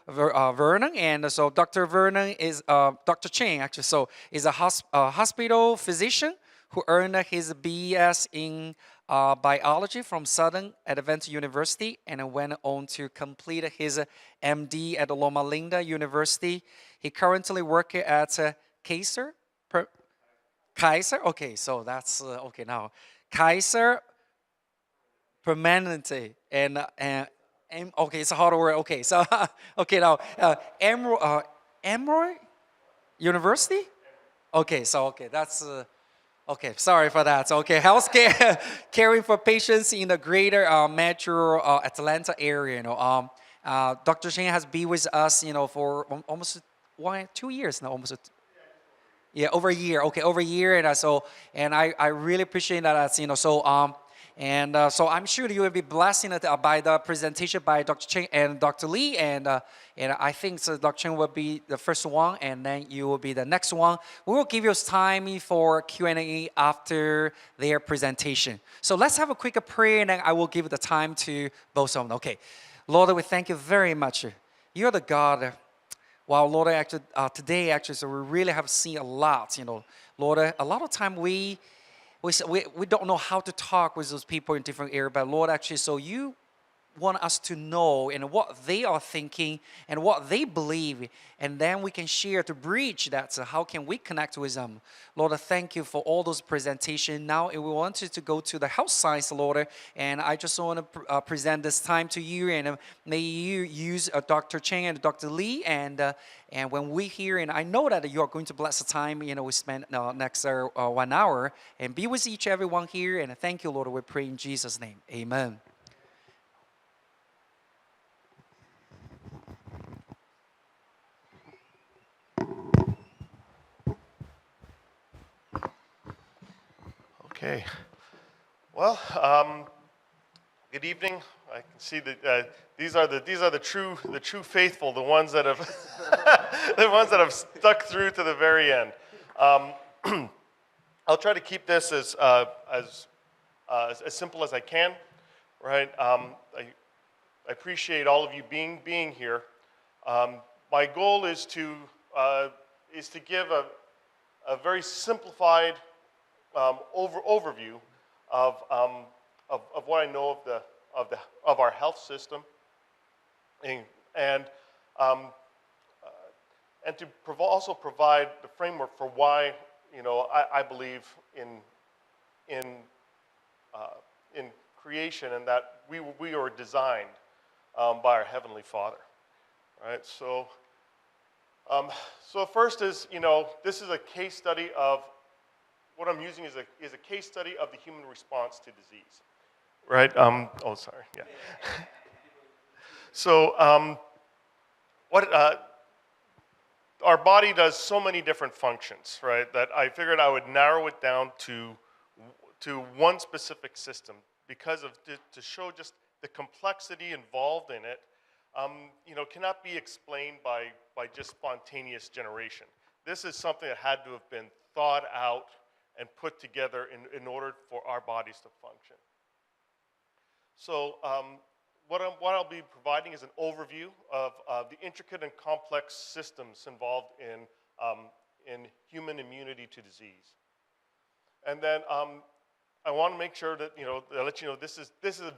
Vernon, and so Dr. Vernon is Dr. Cheng actually. So is a hospital physician who earned his BS in biology from Southern Adventist University and then went on to complete his MD at Loma Linda University. He currently works at Kaiser. Kaiser. Okay, so that's okay now. Kaiser Permanente and okay, it's a hard word. Okay, so okay now Emory University. Okay, so okay, that's okay. Sorry for that. So, okay, healthcare caring for patients in the greater metro Atlanta area. Dr. Shane has been with us, for almost 2 years now, almost. Yeah, over a year. Okay, over a year, and I really appreciate that. So I'm sure you will be blessed by the presentation by Dr. Cheng and Dr. Lee, and I think so. Dr. Cheng will be the first one, and then you will be the next one. We will give you time for Q&A after their presentation. So let's have a quick prayer, and then I will give the time to both of them. Okay, Lord, we thank you very much. You're the God. Wow, Lord, actually, today, actually, so we really have seen a lot, Lord, a lot of time we don't know how to talk with those people in different areas, but Lord, actually, so you want us to know and what they are thinking and what they believe, and then we can share to bridge that. So how can we connect with them? Lord, I thank you for all those presentations. Now we wanted to go to the health science, Lord, and I just want to present this time to you, and may you use Dr. Cheng and Dr. Lee, and when we hear, and I know that you are going to bless the time, we spend next 1 hour, and be with each everyone here, and thank you, Lord, we pray in Jesus' name, amen. Okay. Well, good evening. I can see that these are the true faithful, the ones that have the ones that have stuck through to the very end. I'll try to keep this as simple as I can. Right. I appreciate all of you being here. My goal is to give a very simplified overview of what I know of our health system, and to also provide the framework for why I believe in creation, and that we are designed by our Heavenly Father. Right. So first is this is a case study of. What I'm using is a case study of the human response to disease, right? Oh, sorry, yeah. So, our body does so many different functions, right? That I figured I would narrow it down to one specific system because to show just the complexity involved in it. Cannot be explained by just spontaneous generation. This is something that had to have been thought out and put together in order for our bodies to function. So what I'll be providing is an overview of the intricate and complex systems involved in human immunity to disease. And then I want to make sure that I'll let you know this is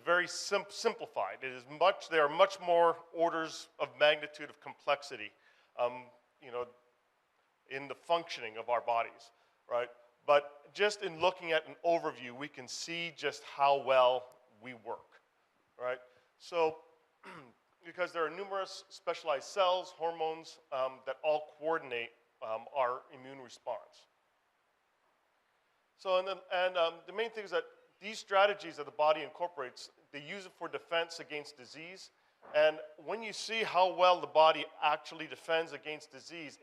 very simplified. It is there are much more orders of magnitude of complexity, in the functioning of our bodies, right? But just in looking at an overview, we can see just how well we work, right? So, because there are numerous specialized cells, hormones that all coordinate our immune response. So, the main thing is that these strategies that the body incorporates, they use it for defense against disease. And when you see how well the body actually defends against disease,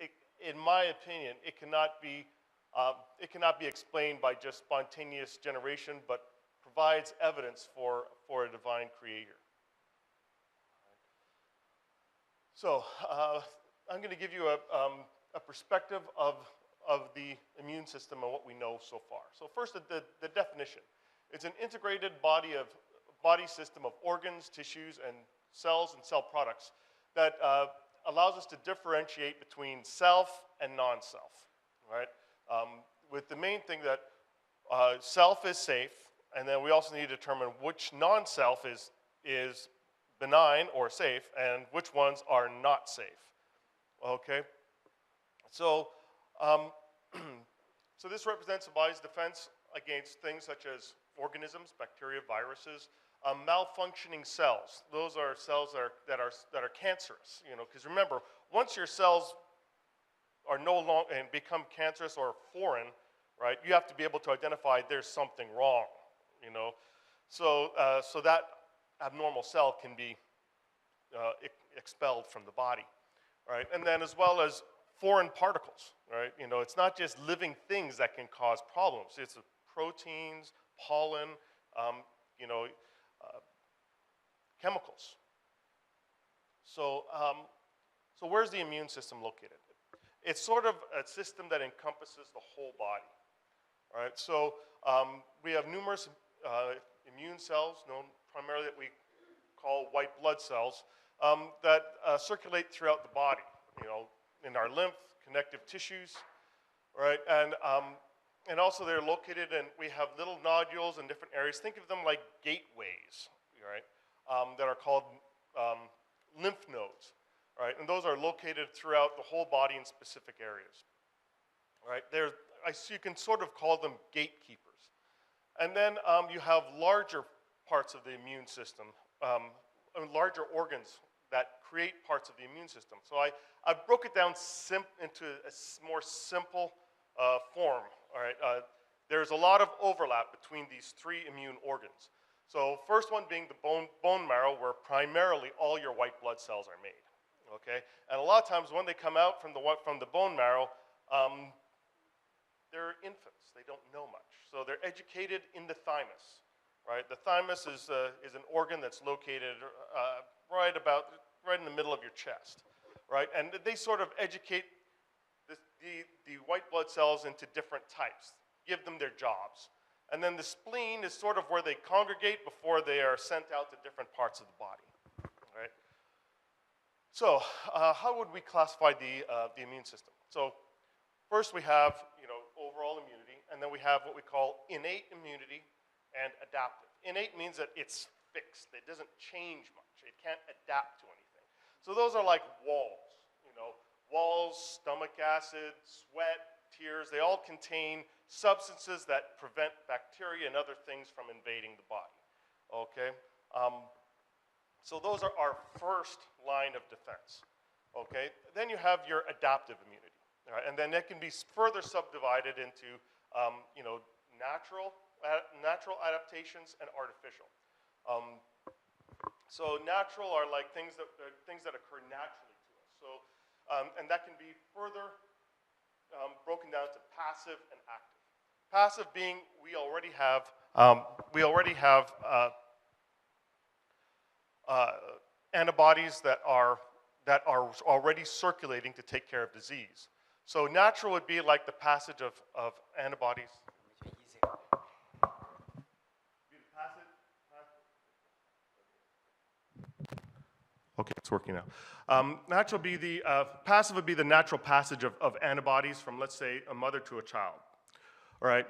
in my opinion, it cannot be explained by just spontaneous generation, but provides evidence for a divine creator. So I'm going to give you a perspective of the immune system and what we know so far. So first, the definition. It's an integrated body system of organs, tissues, and cells and cell products that allows us to differentiate between self and non-self, right? With the main thing that self is safe, and then we also need to determine which non-self is benign or safe, and which ones are not safe. Okay, so so this represents the body's defense against things such as organisms, bacteria, viruses, malfunctioning cells. Those are cells that are cancerous. You know, because remember, once your cells are no longer and become cancerous or foreign, right? You have to be able to identify there's something wrong. You know, so so that abnormal cell can be expelled from the body, right? And then as well as foreign particles, right? You know, it's not just living things that can cause problems. It's proteins, pollen, you know, chemicals. So, so where's the immune system located? It's sort of a system that encompasses the whole body, right? So we have numerous immune cells, known primarily that we call white blood cells, that circulate throughout the body, you know, in our lymph, connective tissues, right? And also they're located, and we have little nodules in different areas. Think of them like gateways, right? That are called lymph nodes, right? And those are located throughout the whole body in specific areas, right? You can sort of call them gatekeepers. And then you have larger parts of the immune system, larger organs that create parts of the immune system. So I broke it down into a more simple form. All right, there's a lot of overlap between these three immune organs. So first one being the bone marrow, where primarily all your white blood cells are made. Okay, and a lot of times when they come out from the bone marrow, they're infants. They don't know much, so they're educated in the thymus. Right, the thymus is an organ that's located right in the middle of your chest, right? And they sort of educate the white blood cells into different types, give them their jobs. And then the spleen is sort of where they congregate before they are sent out to different parts of the body, right? So how would we classify the immune system? So first we have, you know, overall immunity, and then we have what we call innate immunity and adaptive. Innate means that it's fixed. It doesn't change much. It can't adapt to anything. So those are like walls, you know, walls, stomach acid, sweat, tears. They all contain substances that prevent bacteria and other things from invading the body, okay? So those are our first line of defense, okay? Then you have your adaptive immunity, all right? And then it can be further subdivided into, you know, natural adaptations and artificial. So natural are like things that occur naturally to us. So, and that can be further broken down to passive and active. Passive being we already have antibodies that are already circulating to take care of disease. So natural would be like the passage of antibodies. Okay, it's working now. Natural would be the passive would be the natural passage of antibodies from, let's say, a mother to a child. All right.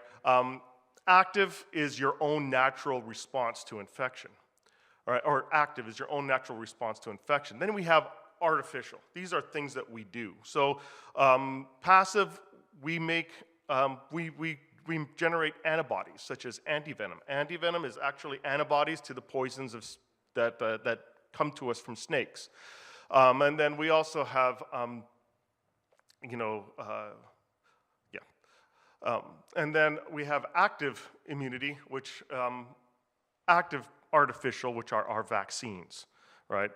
Active is your own natural response to infection. All right, or active is your own natural response to infection. Then we have artificial. These are things that we do. So passive, we make we generate antibodies such as antivenom. Antivenom is actually antibodies to the poisons that come to us from snakes. And then we also have, and then we have active immunity, which active artificial, which are our vaccines, right?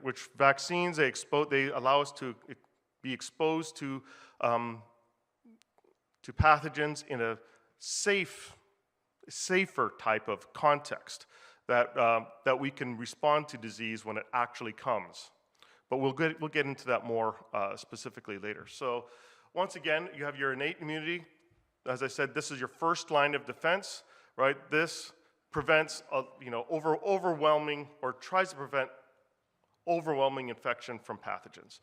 Which vaccines, they allow us to be exposed to pathogens in a safer type of context that we can respond to disease when it actually comes. But we'll get into that more specifically later. So once again, you have your innate immunity. As I said, this is your first line of defense, right? This prevents overwhelming, or tries to prevent overwhelming infection from pathogens.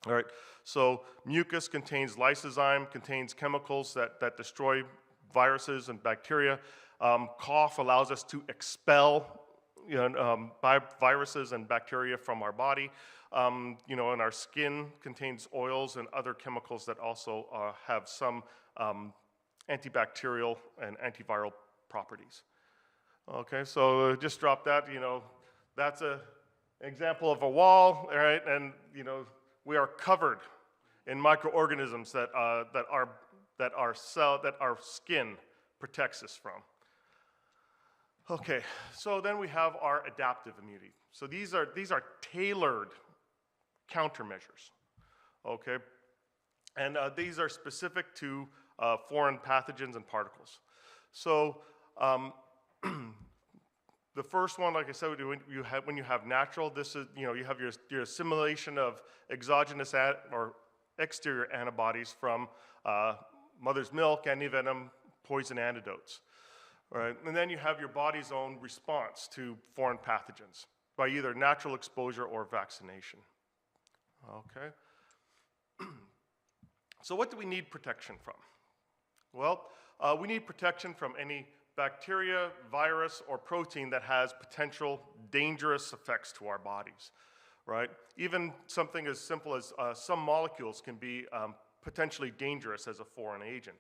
All right, so mucus contains lysozyme, contains chemicals that destroy viruses and bacteria. Cough allows us to expel viruses and bacteria from our body. And our skin contains oils and other chemicals that also have some antibacterial and antiviral properties. Okay, so just drop that. That's an example of a wall, all right, and we are covered in microorganisms that our skin protects us from. Okay, so then we have our adaptive immunity. So these are tailored countermeasures. Okay, and these are specific to foreign pathogens and particles. So the first one, like I said, when you have natural, this is you have your assimilation of exogenous or exterior antibodies from mother's milk, antivenom, poison antidotes. All right, and then you have your body's own response to foreign pathogens by either natural exposure or vaccination. Okay. So what do we need protection from? Well, we need protection from any bacteria, virus, or protein that has potential dangerous effects to our bodies, right? Even something as simple as some molecules can be potentially dangerous as a foreign agent.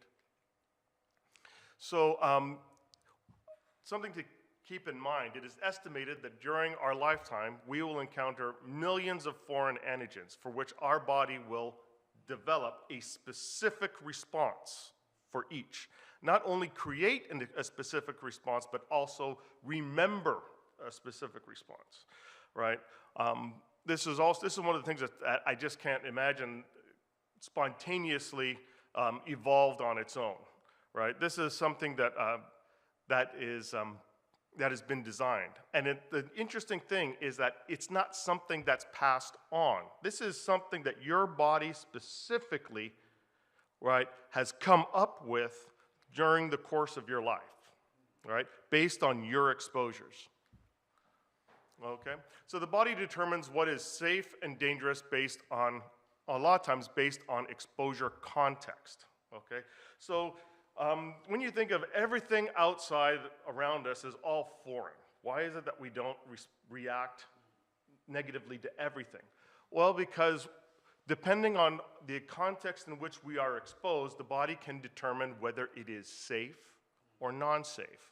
So something to keep in mind, it is estimated that during our lifetime, we will encounter millions of foreign antigens for which our body will develop a specific response for each. Not only create a specific response, but also remember a specific response, right? This is one of the things that I just can't imagine spontaneously evolved on its own, right? This is something that has been designed. And the interesting thing is that it's not something that's passed on. This is something that your body specifically, right, has come up with during the course of your life, right, based on your exposures. Okay? So the body determines what is safe and dangerous based on, a lot of times, based on exposure context. Okay? So when you think of everything outside around us as all foreign, why is it that we don't react negatively to everything? Well, because depending on the context in which we are exposed, the body can determine whether it is safe or non-safe.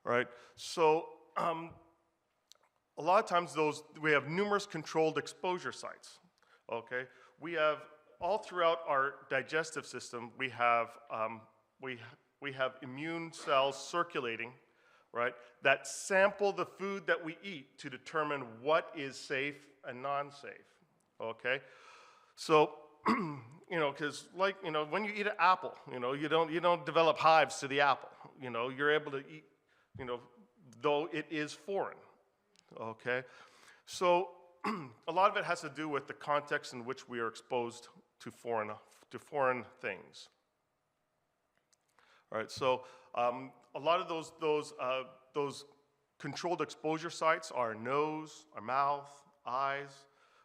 Right? So a lot of times we have numerous controlled exposure sites. Okay? We have all throughout our digestive system, we have immune cells circulating, right, that sample the food that we eat to determine what is safe and non-safe. Okay, so because when you eat an apple, you don't develop hives to the apple. You're able to eat, though it is foreign. Okay, so a lot of it has to do with the context in which we are exposed to foreign things. All right, so a lot of those controlled exposure sites are nose, our mouth, eyes.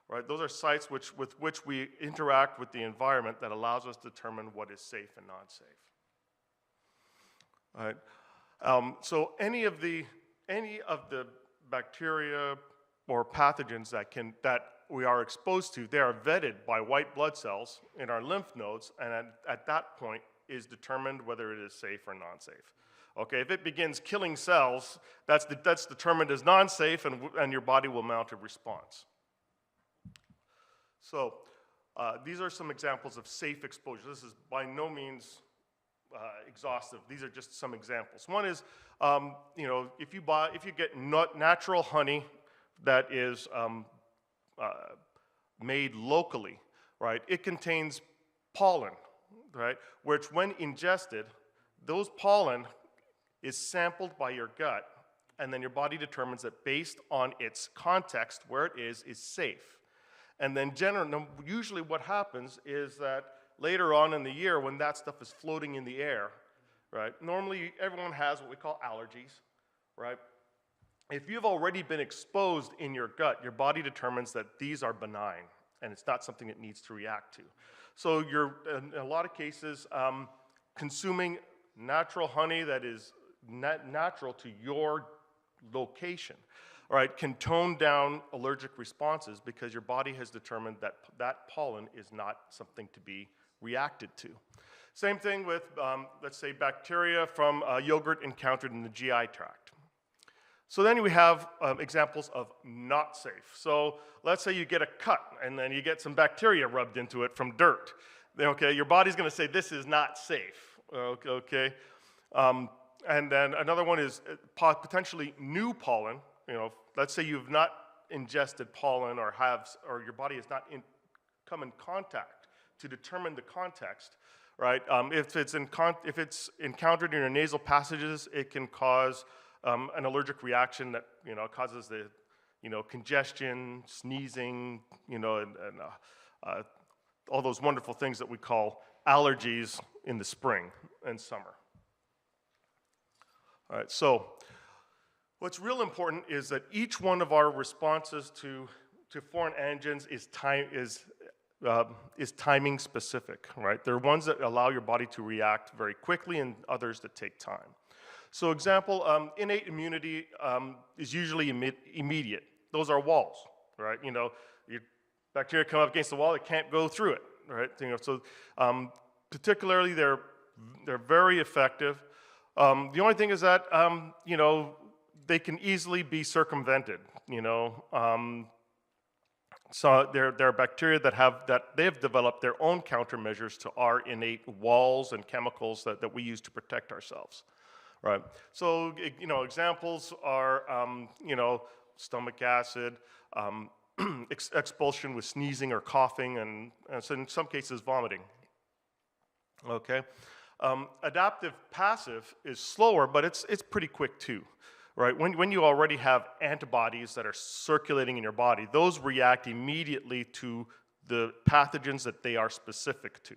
Right, those are sites with which we interact with the environment that allows us to determine what is safe and non-safe. All right, so any of the bacteria or pathogens that we are exposed to, they are vetted by white blood cells in our lymph nodes, and at that point is determined whether it is safe or non-safe. Okay, if it begins killing cells, that's determined as non-safe, and your body will mount a response. So these are some examples of safe exposure. This is by no means exhaustive. These are just some examples. One is, if you get natural honey that is made locally, right? It contains pollen, right? Which, when ingested, those pollen is sampled by your gut, and then your body determines that based on its context, where it is safe. And then usually what happens is that later on in the year, when that stuff is floating in the air, right? Normally everyone has what we call allergies, right? if you've already been exposed in your gut, your body determines that these are benign and it's not something it needs to react to. So you're, in a lot of cases, consuming natural honey that is natural to your location, all right, can tone down allergic responses because your body has determined that that pollen is not something to be reacted to. Same thing with, let's say, bacteria from yogurt encountered in the GI tract. So then we have examples of not safe. So let's say you get a cut and then you get some bacteria rubbed into it from dirt. Then, okay, your body's going to say this is not safe. Okay, and then another one is potentially new pollen. You know, let's say you've not ingested pollen or your body has not come in contact to determine the context. Right? If it's encountered in your nasal passages, it can cause an allergic reaction that causes the congestion, sneezing, and all those wonderful things that we call allergies in the spring and summer. All right. So what's real important is that each one of our responses to foreign antigens is timing specific, right? There are ones that allow your body to react very quickly and others that take time. So example, innate immunity is usually immediate. Those are walls, right? Your bacteria come up against the wall, it can't go through it, right? So particularly they're very effective. The only thing is that, they can easily be circumvented, So there are bacteria that they have developed their own countermeasures to our innate walls and chemicals that we use to protect ourselves, right? So examples are stomach acid, expulsion with sneezing or coughing, and so in some cases vomiting. Okay, adaptive passive is slower, but it's pretty quick too. Right? When you already have antibodies that are circulating in your body, those react immediately to the pathogens that they are specific to,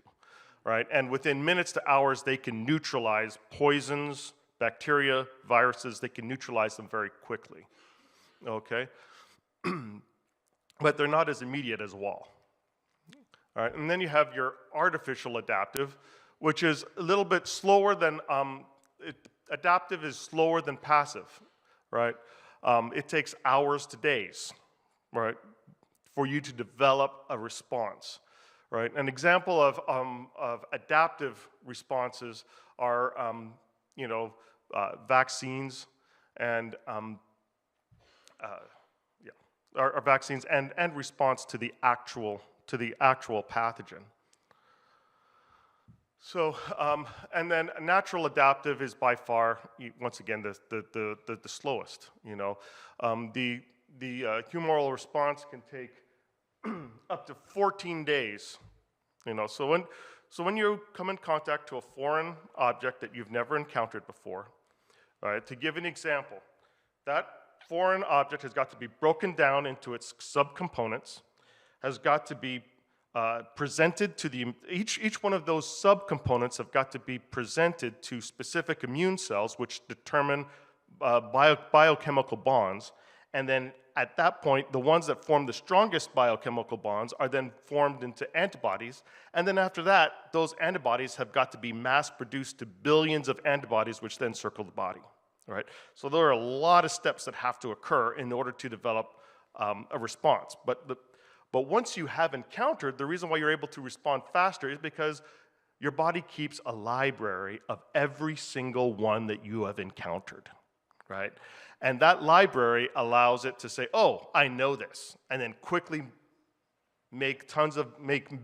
right? And within minutes to hours, they can neutralize poisons, bacteria, viruses. They can neutralize them very quickly, okay? But they're not as immediate as wall. All right, and then you have your artificial adaptive, which is a little bit slower than adaptive is slower than passive, right? It takes hours to days, right, for you to develop a response, right? An example of adaptive responses are, vaccines and are vaccines and response to the actual pathogen. So, and then natural adaptive is by far, once again, the slowest. The humoral response can take up to 14 days. So when you come in contact to a foreign object that you've never encountered before, all right, to give an example, that foreign object has got to be broken down into its subcomponents, has got to be presented to each one of those subcomponents have got to be presented to specific immune cells, which determine biochemical bonds. And then at that point, the ones that form the strongest biochemical bonds are then formed into antibodies. And then after that, those antibodies have got to be mass produced to billions of antibodies, which then circle the body. All right? So there are a lot of steps that have to occur in order to develop a response. But once you have encountered, the reason why you're able to respond faster is because your body keeps a library of every single one that you have encountered, right? And that library allows it to say, oh, I know this, and then quickly make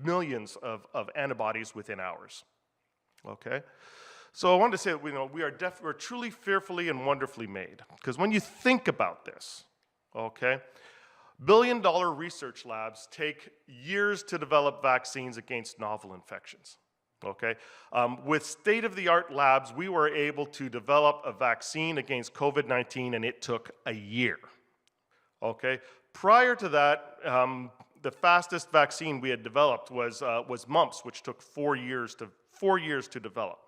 millions of antibodies within hours, okay? So I wanted to say that we're truly fearfully and wonderfully made, because when you think about this, okay, billion-dollar research labs take years to develop vaccines against novel infections, okay? With state-of-the-art labs, we were able to develop a vaccine against COVID-19, and it took a year, okay? Prior to that, the fastest vaccine we had developed was mumps, which took 4 years to develop,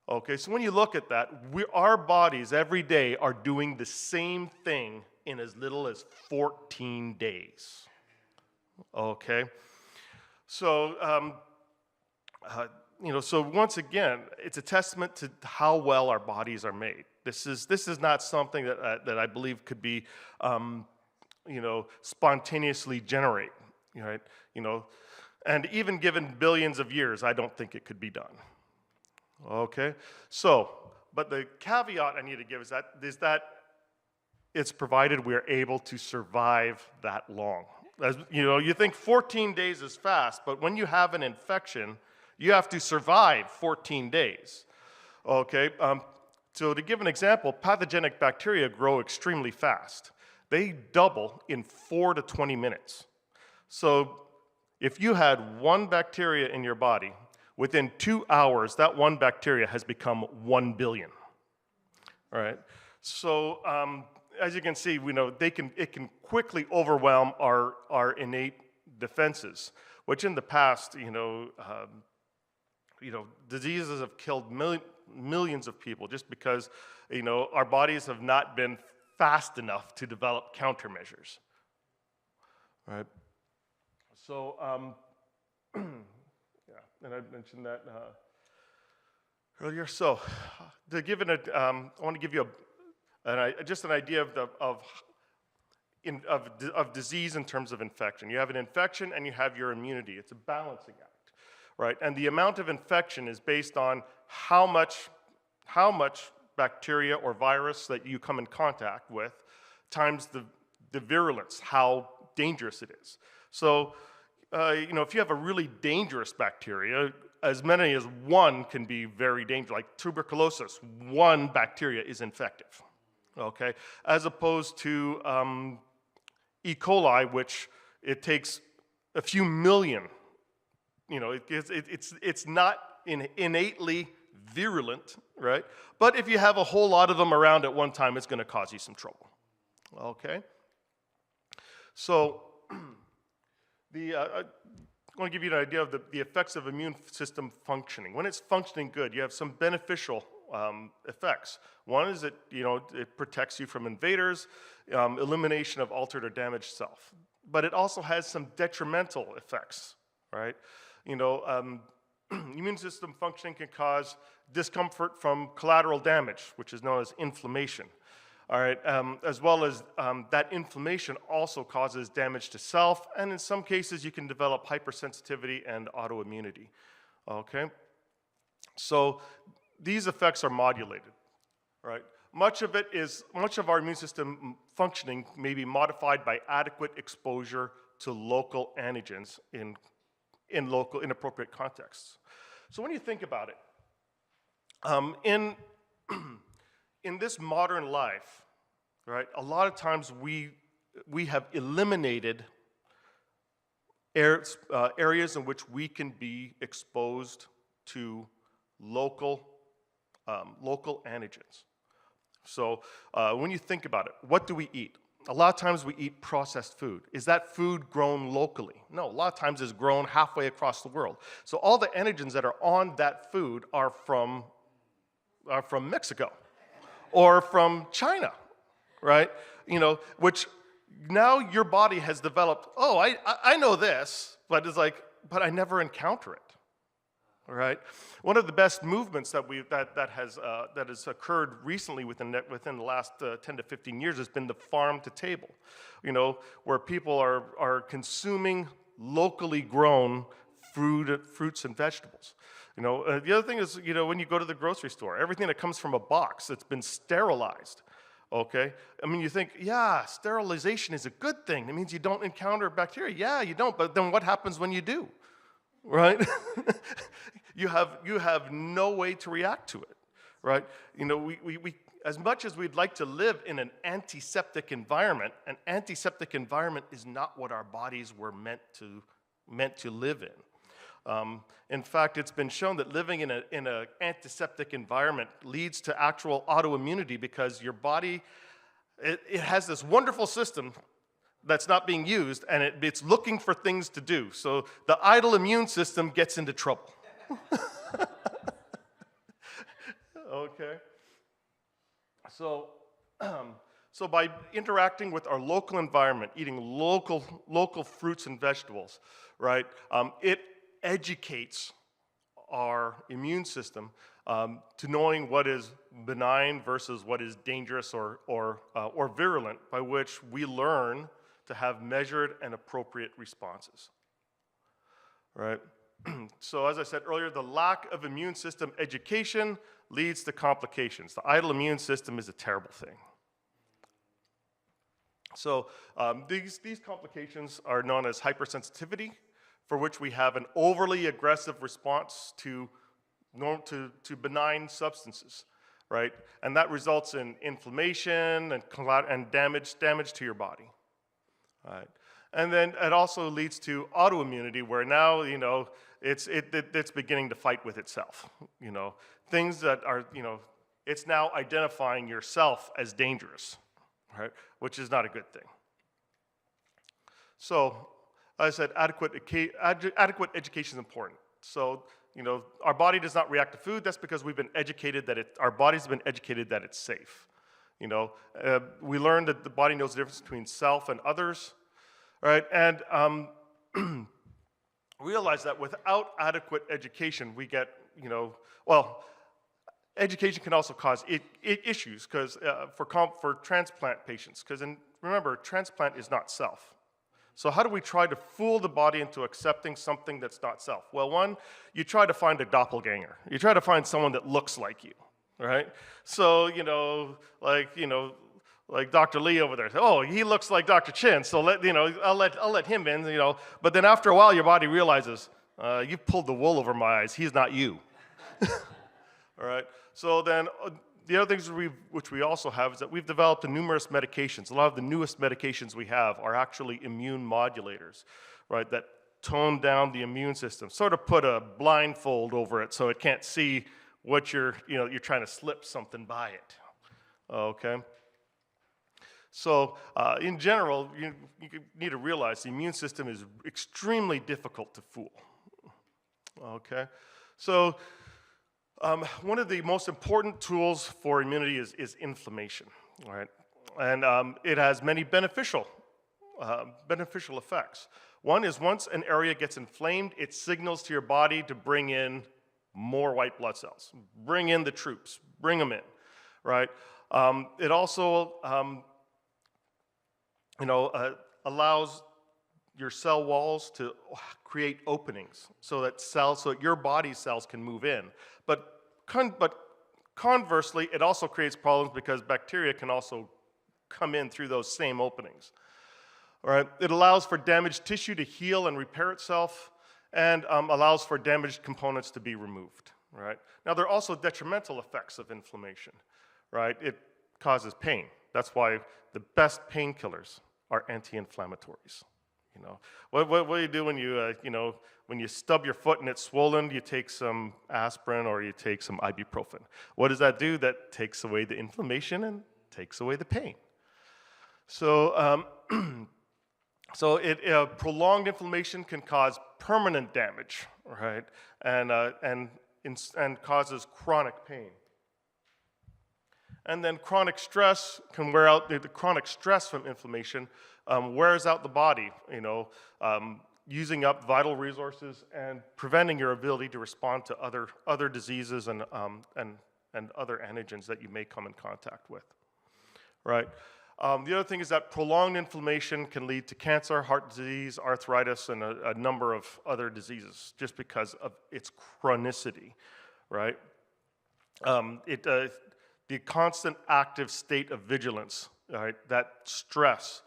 Okay, so when you look at that, our bodies every day are doing the same thing in as little as 14 days. Okay, so so once again, it's a testament to how well our bodies are made. This is not something that I believe could be, spontaneously generate, right? And even given billions of years, I don't think it could be done. Okay, so, but the caveat I need to give is that it's provided we're able to survive that long. As, you think 14 days is fast, but when you have an infection, you have to survive 14 days. Okay, so to give an example, pathogenic bacteria grow extremely fast. They double in 4 to 20 minutes. So if you had one bacteria in your body, within 2 hours, that one bacteria has become 1 billion. All right. So as you can see, it can quickly overwhelm our innate defenses, which in the past, diseases have killed millions of people just because, our bodies have not been fast enough to develop countermeasures. All right. So. And I mentioned that earlier. So, to give I want to give you just an idea of disease in terms of infection. You have an infection and you have your immunity. It's a balancing act, right? And the amount of infection is based on how much bacteria or virus that you come in contact with times the virulence, how dangerous it is. So. If you have a really dangerous bacteria, as many as one can be very dangerous. Like tuberculosis, one bacteria is infective, okay? As opposed to E. coli, which it takes a few million. It's not innately virulent, right? But if you have a whole lot of them around at one time, it's going to cause you some trouble, okay? So. I want to give you an idea of the effects of immune system functioning. When it's functioning good, you have some beneficial effects. One is that it protects you from invaders, elimination of altered or damaged self. But it also has some detrimental effects, right? Immune system functioning can cause discomfort from collateral damage, which is known as inflammation. All right, as well as that inflammation also causes damage to self, and in some cases you can develop hypersensitivity and autoimmunity. Okay, so these effects are modulated, right? Much of our immune system functioning may be modified by adequate exposure to local antigens in appropriate contexts. So when you think about it, in this modern life, right, a lot of times we have eliminated areas in which we can be exposed to local antigens. So when you think about it, what do we eat? A lot of times we eat processed food. Is that food grown locally? No, a lot of times it's grown halfway across the world. So all the antigens that are on that food are from Mexico. Or from China, right? Which now your body has developed, I know this, but it's like, but I never encounter it, right? One of the best movements that has occurred recently within the last 10 to 15 years has been the farm to table, where people are consuming locally grown fruits and vegetables. The other thing is, when you go to the grocery store, everything that comes from a box that's been sterilized, okay? I mean, you think, yeah, sterilization is a good thing. It means you don't encounter bacteria. Yeah, you don't, but then what happens when you do, right? you have no way to react to it, right? We as much as we'd like to live in an antiseptic environment, an antiseptic environment is not what our bodies were meant to live in. In fact, it's been shown that living in an antiseptic environment leads to actual autoimmunity because your body, it has this wonderful system that's not being used, and it's looking for things to do. So the idle immune system gets into trouble. Okay. So, so by interacting with our local environment, eating local fruits and vegetables, right, it educates our immune system to knowing what is benign versus what is dangerous or virulent, by which we learn to have measured and appropriate responses, right? So as I said earlier, the lack of immune system education leads to complications. The idle immune system is a terrible thing. So these complications are known as hypersensitivity, for which we have an overly aggressive response to benign substances, right? And that results in inflammation and damage to your body, right? And then it also leads to autoimmunity, where now, it's beginning to fight with itself. Things that are, it's now identifying yourself as dangerous, right? Which is not a good thing. So, as I said, adequate education is important. So, our body does not react to food. That's because we've been educated our body's been educated that it's safe. We learned that the body knows the difference between self and others, right? And realize that without adequate education, we get, education can also cause issues because for transplant patients, because remember, transplant is not self. So how do we try to fool the body into accepting something that's not self? Well, one, you try to find a doppelganger. You try to find someone that looks like you, right? So, like Dr. Lee over there. Oh, he looks like Dr. Chin, so I'll let him in, But then after a while, your body realizes, you've pulled the wool over my eyes. He's not you. All right. So then the other things which we also have is that we've developed numerous medications. A lot of the newest medications we have are actually immune modulators, right, that tone down the immune system, sort of put a blindfold over it so it can't see what you're trying to slip something by it, okay? So in general, you need to realize the immune system is extremely difficult to fool, okay? So one of the most important tools for immunity is inflammation, right? And it has many beneficial effects. One is once an area gets inflamed, it signals to your body to bring in more white blood cells, bring in the troops, bring them in, right? It also, allows your cell walls to create openings so that your body cells can move in. But conversely, it also creates problems because bacteria can also come in through those same openings. All right? It allows for damaged tissue to heal and repair itself, and allows for damaged components to be removed. Right? Now, there are also detrimental effects of inflammation. Right? It causes pain. That's why the best painkillers are anti-inflammatories. What do you do when when you stub your foot and it's swollen? You take some aspirin or you take some ibuprofen. What does that do? That takes away the inflammation and takes away the pain. So, prolonged inflammation can cause permanent damage, right? And causes chronic pain. And then chronic stress can wear out, the chronic stress from inflammation wears out the body, using up vital resources and preventing your ability to respond to other diseases and other antigens that you may come in contact with, right? The other thing is that prolonged inflammation can lead to cancer, heart disease, arthritis, and a number of other diseases just because of its chronicity, right? The constant active state of vigilance, right, that stress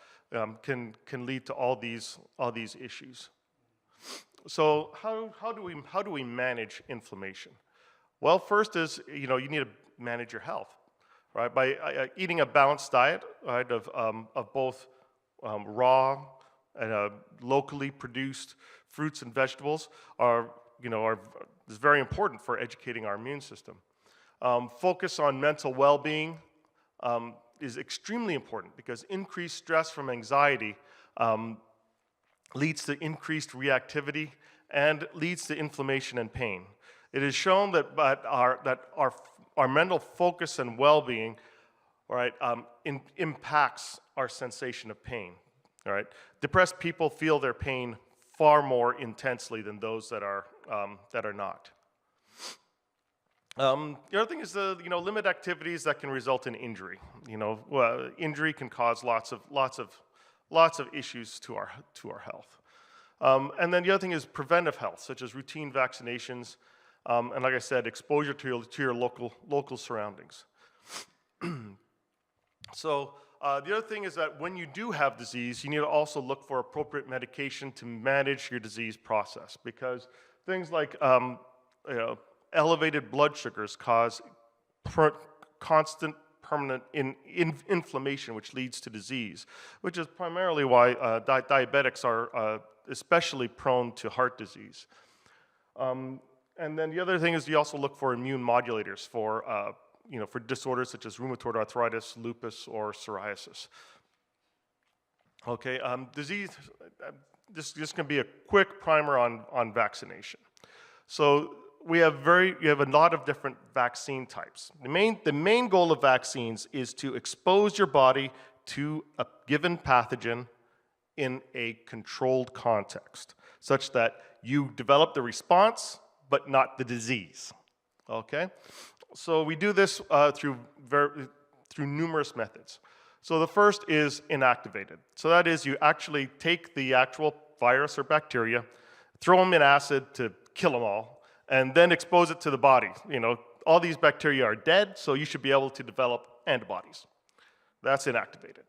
can lead to all these issues. So how do we manage inflammation? Well, first is you need to manage your health, right? By eating a balanced diet, right, of both raw and locally produced fruits and vegetables is very important for educating our immune system. Focus on mental well-being is extremely important because increased stress from anxiety leads to increased reactivity and leads to inflammation and pain. It is shown that our our mental focus and well-being, all right, impacts our sensation of pain. All right, depressed people feel their pain far more intensely than those that are not. The other thing is limit activities that can result in injury. Injury can cause lots of issues to our health. And then the other thing is preventive health, such as routine vaccinations, and like I said, exposure to your local surroundings. So the other thing is that when you do have disease, you need to also look for appropriate medication to manage your disease process, because things like elevated blood sugars cause constant permanent inflammation, which leads to disease, which is primarily why diabetics are especially prone to heart disease. And then the other thing is you also look for immune modulators for disorders such as rheumatoid arthritis, lupus, or psoriasis. Okay, this can be a quick primer on vaccination. So we have a lot of different vaccine types. The main goal of vaccines is to expose your body to a given pathogen in a controlled context, such that you develop the response, but not the disease. Okay? So we do this through numerous methods. So the first is inactivated. So that is, you actually take the actual virus or bacteria, throw them in acid to kill them all, and then expose it to the body. All these bacteria are dead, so you should be able to develop antibodies. That's inactivated.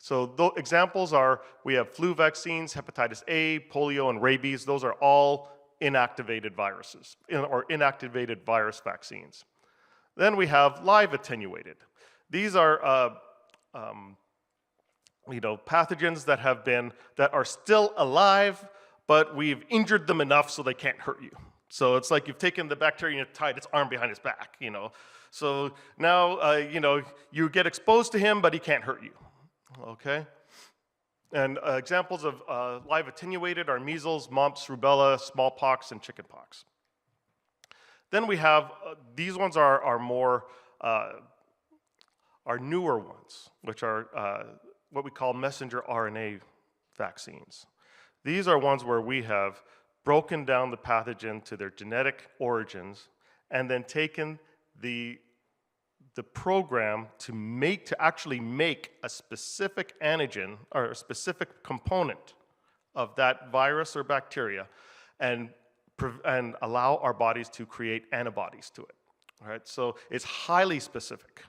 So the examples are, we have flu vaccines, hepatitis A, polio, and rabies. Those are all inactivated viruses, or inactivated virus vaccines. Then we have live attenuated. These are pathogens that are still alive, but we've injured them enough so they can't hurt you. So it's like you've taken the bacteria and you've tied its arm behind its back, So now, you get exposed to him, but he can't hurt you, okay? And examples of live attenuated are measles, mumps, rubella, smallpox, and chickenpox. Then we have, these ones are newer ones, which are what we call messenger RNA vaccines. These are ones where we have broken down the pathogen to their genetic origins and then taken the program to actually make a specific antigen or a specific component of that virus or bacteria and allow our bodies to create antibodies to it. All right, so it's highly specific.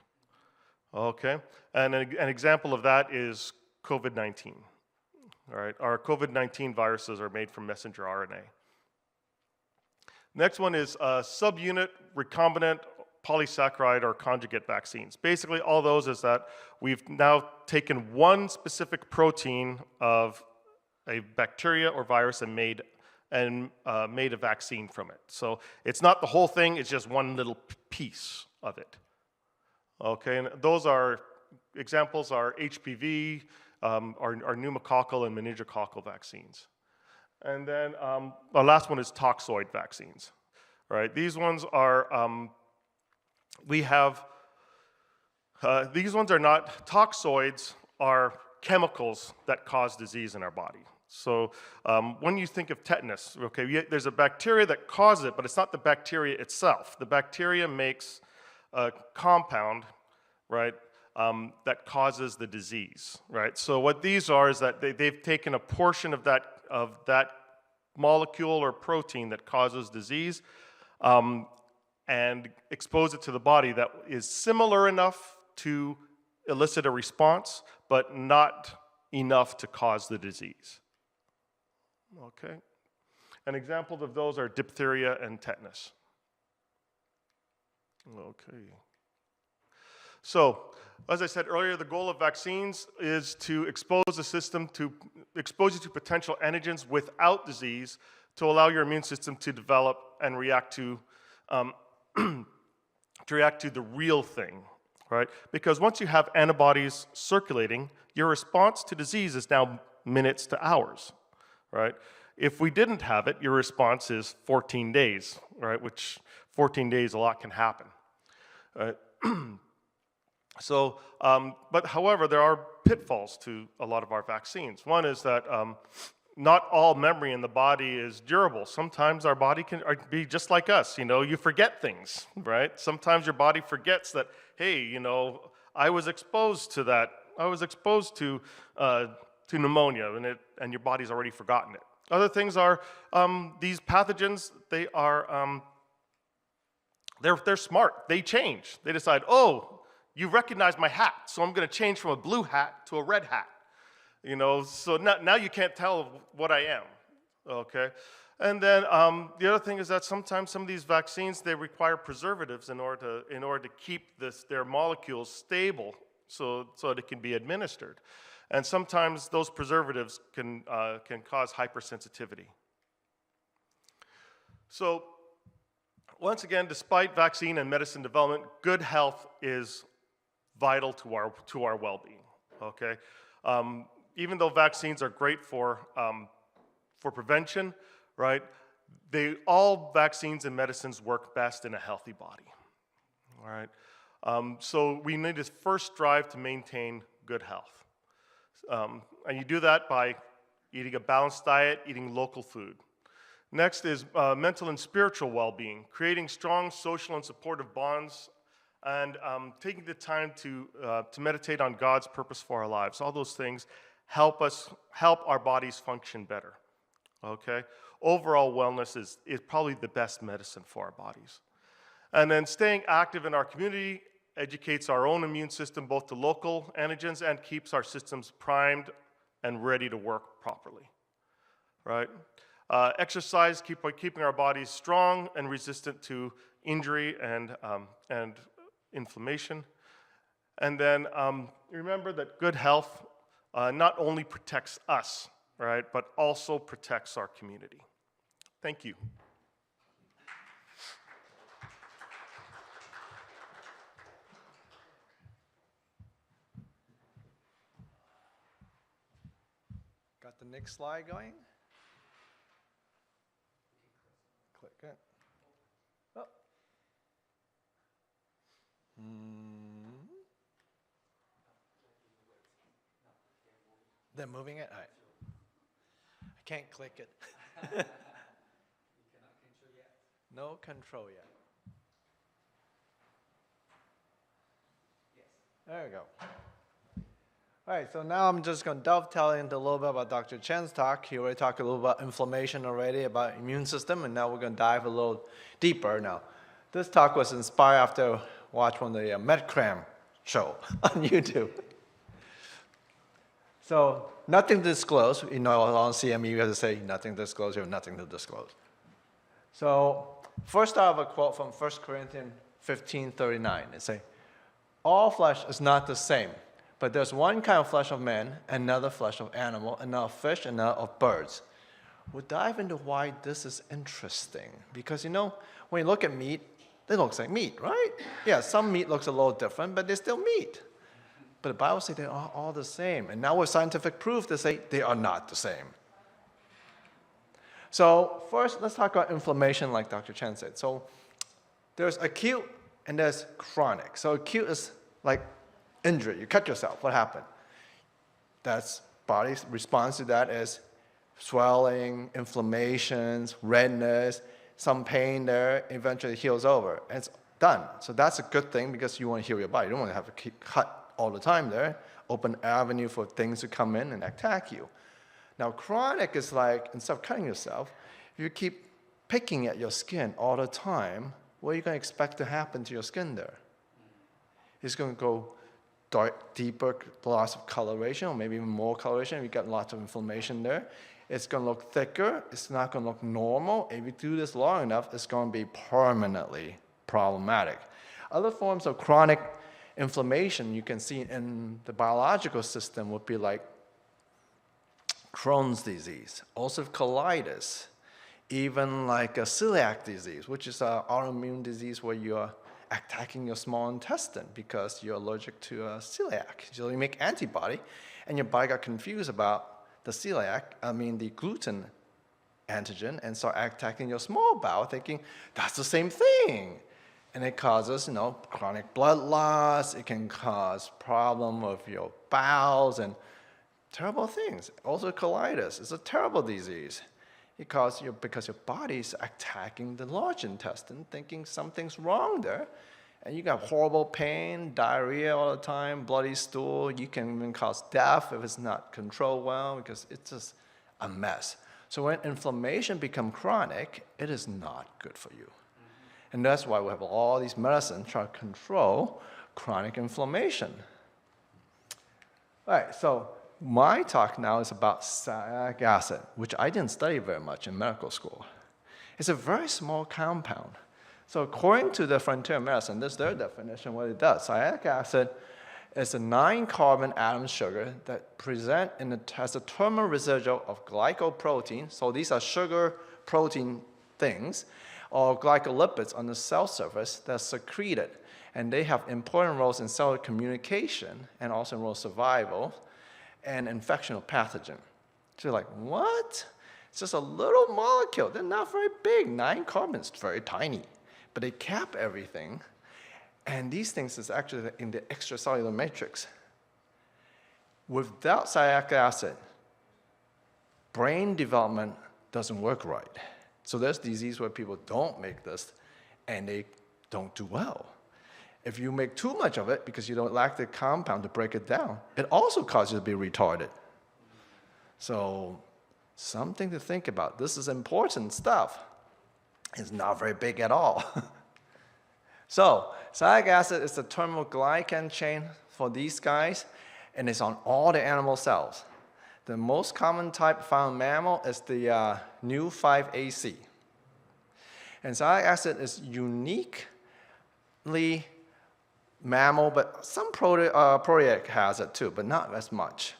Okay, and an example of that is COVID-19. All right, our COVID-19 viruses are made from messenger RNA. Next one is subunit recombinant polysaccharide or conjugate vaccines. Basically, all those is that we've now taken one specific protein of a bacteria or virus and made a vaccine from it. So it's not the whole thing, it's just one little piece of it. Okay, and those are, examples are HPV, our pneumococcal and meningococcal vaccines. And then our last one is toxoid vaccines. All right, these ones are, these ones are not, toxoids are chemicals that cause disease in our body. So when you think of tetanus, okay, there's a bacteria that causes it, but it's not the bacteria itself. The bacteria makes a compound, right, that causes the disease, right? So what these are is that they've taken a portion of that molecule or protein that causes disease and expose it to the body that is similar enough to elicit a response, but not enough to cause the disease. Okay, and examples of those are diphtheria and tetanus. Okay. So, as I said earlier, the goal of vaccines is to expose the system to expose you to potential antigens without disease to allow your immune system to develop and react to the real thing, right? Because once you have antibodies circulating, your response to disease is now minutes to hours, right? If we didn't have it, your response is 14 days, right? Which 14 days, a lot can happen. Right? So, but however, there are pitfalls to a lot of our vaccines. One is that not all memory in the body is durable. Sometimes our body can be just like us. You forget things, right? Sometimes your body forgets that, hey, I was exposed to that. I was exposed to pneumonia, and your body's already forgotten it. Other things are these pathogens. They are they're smart. They change. They decide, oh, you recognize my hat, so I'm going to change from a blue hat to a red hat. So now you can't tell what I am, okay? And then the other thing is that sometimes some of these vaccines, they require preservatives in order to keep their molecules stable so they can be administered. And sometimes those preservatives can cause hypersensitivity. So once again, despite vaccine and medicine development, good health is vital to our well-being. Okay, even though vaccines are great for prevention, right? All vaccines and medicines work best in a healthy body. All right, so we need to first strive to maintain good health, and you do that by eating a balanced diet, eating local food. Next is mental and spiritual well-being, creating strong social and supportive bonds, and taking the time to meditate on God's purpose for our lives. All those things help our bodies function better. Okay? Overall wellness is probably the best medicine for our bodies. And then staying active in our community educates our own immune system both to local antigens and keeps our systems primed and ready to work properly. Right? Exercise, keeping our bodies strong and resistant to injury and inflammation. And then remember that good health not only protects us, right, but also protects our community. Thank you. Got the next slide going? Click it. Oh. They're moving it? All right. I can't click it. No control yet. There we go. All right, so now I'm just going to dovetail into a little bit about Dr. Chen's talk. He already talked a little about inflammation already, about immune system, and now we're going to dive a little deeper now. This talk was inspired after watching one of the MedCram show on YouTube. So nothing to disclose. On CME, you have to say nothing to disclose. You have nothing to disclose. So first I have a quote from 1 Corinthians 15:39. It says, all flesh is not the same, but there's one kind of flesh of man, another flesh of animal, another of fish, another of birds. We'll dive into why this is interesting. Because when you look at meat, it looks like meat, right? Yeah, some meat looks a little different, but they're still meat. But the Bible says they are all the same. And now with scientific proof, they say they are not the same. So first, let's talk about inflammation like Dr. Chen said. So there's acute and there's chronic. So acute is like injury. You cut yourself. What happened? That's body's response to that is swelling, inflammations, redness, some pain there, eventually heals over. And it's done. So that's a good thing because you want to heal your body. You don't want to have to keep cut all the time there, open avenue for things to come in and attack you. Now, chronic is like, instead of cutting yourself, if you keep picking at your skin all the time, what are you going to expect to happen to your skin there? It's going to go dark, deeper, loss of coloration, or maybe even more coloration. You get lots of inflammation there. It's going to look thicker. It's not going to look normal. If you do this long enough, it's going to be permanently problematic. Other forms of chronic inflammation you can see in the biological system would be like Crohn's disease, ulcerative colitis, even like a celiac disease, which is an autoimmune disease where you're attacking your small intestine because you're allergic to celiac. So you make antibody, and your body got confused about the gluten antigen, and start attacking your small bowel, thinking that's the same thing. And it causes, chronic blood loss. It can cause problem with your bowels and terrible things. Also colitis is a terrible disease. Because your body is attacking the large intestine, thinking something's wrong there. And you got horrible pain, diarrhea all the time, bloody stool. You can even cause death if it's not controlled well because it's just a mess. So when inflammation becomes chronic, it is not good for you. And that's why we have all these medicines trying to control chronic inflammation. All right, so my talk now is about sialic acid, which I didn't study very much in medical school. It's a very small compound. So according to the frontier medicine, this is their definition, what it does. Sialic acid is a 9-carbon atom sugar that present as a terminal residual of glycoprotein. So these are sugar protein things, or glycolipids on the cell surface that's secreted. And they have important roles in cellular communication and also in role survival and infection of pathogen. So you're like, what? It's just a little molecule. They're not very big. 9 carbons, very tiny. But they cap everything. And these things is actually in the extracellular matrix. Without sialic acid, brain development doesn't work right. So there's disease where people don't make this, and they don't do well. If you make too much of it because you don't lack the compound to break it down, it also causes you to be retarded. So something to think about. This is important stuff. It's not very big at all. So sialic acid is the terminal glycan chain for these guys, and it's on all the animal cells. The most common type found in mammal is the nu5AC. And sialic acid is uniquely mammal, but some proteac has it too, but not as much.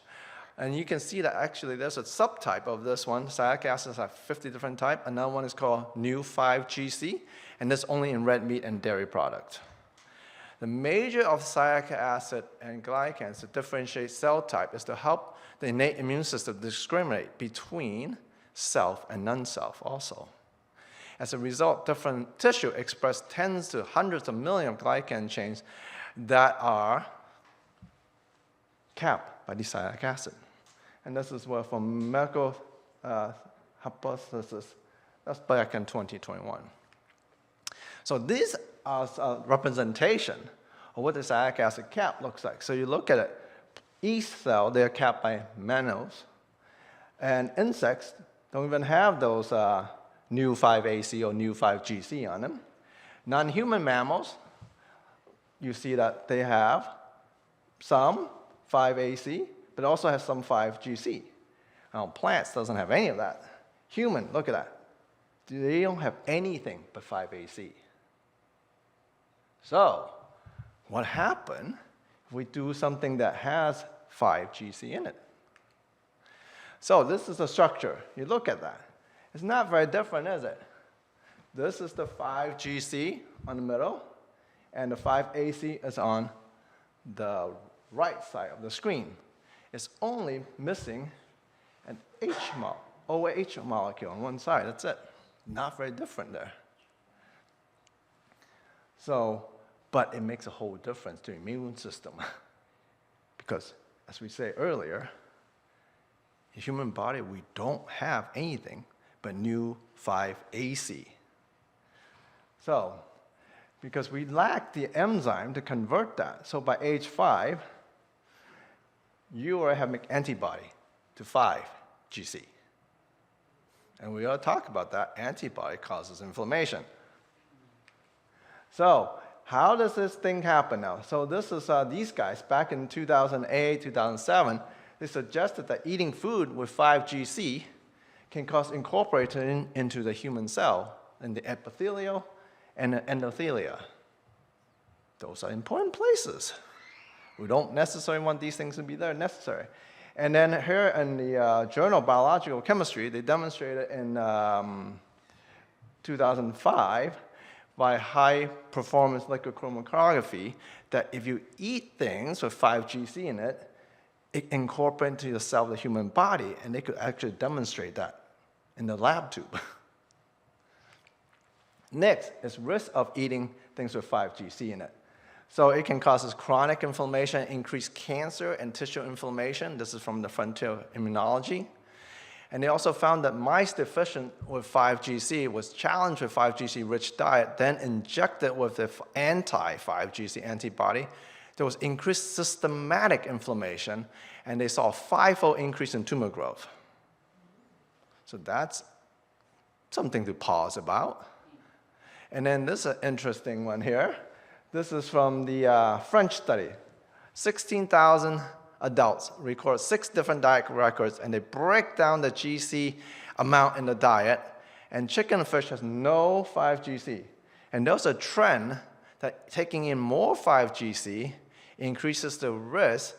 And you can see that actually there's a subtype of this one. Sialic acids have 50 different types. Another one is called nu5GC, and that's only in red meat and dairy products. The major of sialic acid and glycans to differentiate cell type is to help the innate immune system discriminate between self and non-self also. As a result, different tissue express tens to hundreds of millions of glycan chains that are capped by the sialic acid. And this is where from medical hypothesis, that's back in 2021. So these are a representation of what the sialic acid cap looks like. So you look at it, each cell, they're capped by mannose, and insects don't even have those nu5AC or nu5GC on them. Non-human mammals, you see that they have some 5AC, but also have some 5GC. Now, plants doesn't have any of that. Human, look at that. They don't have anything but 5AC. So, what happens if we do something that has 5GC in it? So, this is the structure. You look at that. It's not very different, is it? This is the 5GC on the middle, and the 5AC is on the right side of the screen. It's only missing an OH molecule on one side. That's it. Not very different there. So, but it makes a whole difference to the immune system. Because, as we said earlier, the human body, we don't have anything but nu5AC. So, because we lack the enzyme to convert that. So by age 5, you already have antibody to 5GC. And we ought to talk about that. Antibody causes inflammation. So how does this thing happen now? So this is these guys back in 2008, 2007. They suggested that eating food with 5GC can cause incorporation into the human cell in the epithelial and the endothelia. Those are important places. We don't necessarily want these things to be there necessary. And then here in the Journal of Biological Chemistry, they demonstrated in 2005 by high-performance liquid chromatography that if you eat things with 5GC in it, it incorporates into the cell of the human body, and they could actually demonstrate that in the lab tube. Next is risk of eating things with 5-GC in it. So it can cause chronic inflammation, increased cancer and tissue inflammation. This is from the Frontier Immunology. And they also found that mice deficient with 5-GC was challenged with 5-GC rich diet, then injected with the anti-5-GC antibody. There was increased systematic inflammation, and they saw a 5-fold increase in tumor growth. So that's something to pause about. And then this is an interesting one here. This is from the French study. 16,000 adults record 6 different diet records, and they break down the GC amount in the diet, and chicken and fish has no 5-GC. And there's a trend that taking in more 5-GC increases the risk